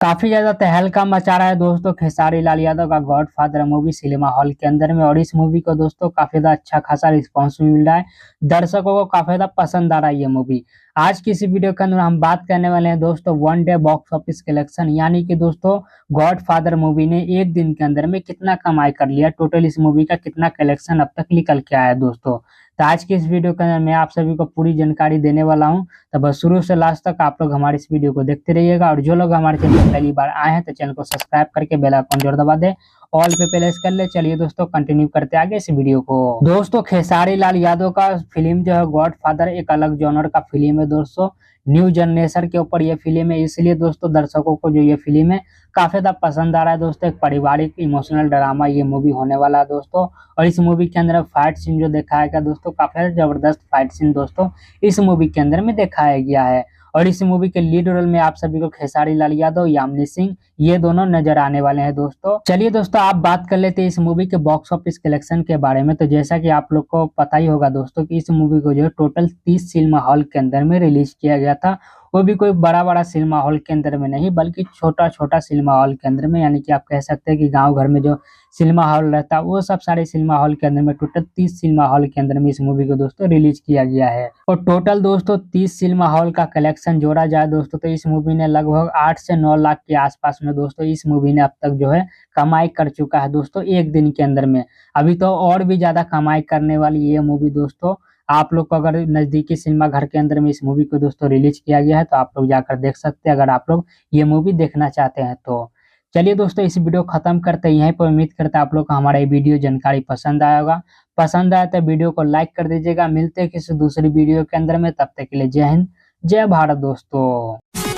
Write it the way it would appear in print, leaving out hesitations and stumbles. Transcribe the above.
काफी ज्यादा तहलका मचा रहा है दोस्तों खेसारी लाल यादव का गॉडफादर मूवी सिनेमा हॉल के अंदर में। और इस मूवी को दोस्तों काफी ज्यादा अच्छा खासा रिस्पॉन्स भी मिल रहा है, दर्शकों को काफी ज्यादा पसंद आ रहा है ये मूवी। आज की इस वीडियो के अंदर हम बात करने वाले हैं दोस्तों one day box office collection, यानी कि दोस्तों गॉडफादर मूवी ने एक दिन के अंदर में कितना कमाई कर लिया, टोटल इस मूवी का कितना कलेक्शन अब तक निकल के आया है दोस्तों। तो आज की इस वीडियो के अंदर मैं आप सभी को पूरी जानकारी देने वाला हूँ। तो बस शुरू से लास्ट तक आप लोग हमारे इस वीडियो को देखते रहिएगा। और जो लोग हमारे चैनल पर पहली बार आए हैं तो चैनल को सब्सक्राइब करके बेल आइकन जरूर दबा दें, ऑल पे प्रेस कर ले। चलिए दोस्तों कंटिन्यू करते आगे इस वीडियो को। दोस्तों खेसारी लाल यादव का फिल्म जो है गॉडफादर एक अलग जॉनर का फिल्म है दोस्तों। न्यू जनरेशन के ऊपर ये फिल्म है, इसलिए दोस्तों दर्शकों को जो ये फिल्म है काफी ज्यादा पसंद आ रहा है दोस्तों। एक पारिवारिक इमोशनल ड्रामा ये मूवी होने वाला है दोस्तों। और इस मूवी के अंदर फाइट सीन जो दिखाया गया दोस्तों, काफी जबरदस्त फाइट सीन दोस्तों इस मूवी के अंदर में दिखाया गया है। और इस मूवी के लीड रोल में आप सभी को खेसारी लाल यादव, यामिनी सिंह ये दोनों नजर आने वाले हैं दोस्तों। चलिए दोस्तों आप बात कर लेते हैं इस मूवी के बॉक्स ऑफिस कलेक्शन के बारे में। तो जैसा कि आप लोग को पता ही होगा दोस्तों कि इस मूवी को जो है टोटल 30 सिनेमा हॉल के अंदर में रिलीज किया गया था। वो भी कोई बड़ा बड़ा सिनेमा हॉल के अंदर में नहीं, बल्कि छोटा छोटा सिनेमा हॉल के अंदर में, यानी कि आप कह सकते हैं कि गांव घर में जो सिनेमा हॉल रहता है वो सब सारे सिनेमा हॉल के अंदर में टोटल 30 सिनेमा हॉल के अंदर में इस मूवी को दोस्तों रिलीज किया गया है। और टोटल दोस्तों 30 सिनेमा हॉल का कलेक्शन जोड़ा जाए दोस्तों तो इस मूवी ने लगभग 8 से 9 लाख के आसपास में दोस्तों इस मूवी ने अब तक जो है कमाई कर चुका है दोस्तों एक दिन के अंदर में। अभी तो और भी ज्यादा कमाई करने वाली ये मूवी दोस्तों। आप लोग को अगर नजदीकी सिनेमा घर के अंदर में इस मूवी को दोस्तों रिलीज किया गया है तो आप लोग जाकर देख सकते हैं, अगर आप लोग ये मूवी देखना चाहते हैं तो। चलिए दोस्तों इस वीडियो खत्म करते हैं यहीं पर। उम्मीद करते हैं आप लोग को हमारा ये वीडियो जानकारी पसंद आया होगा। पसंद आया तो वीडियो को लाइक कर दीजिएगा। मिलते हैं किसी दूसरी वीडियो के अंदर में, तब तक के लिए जय हिंद जय भारत दोस्तों।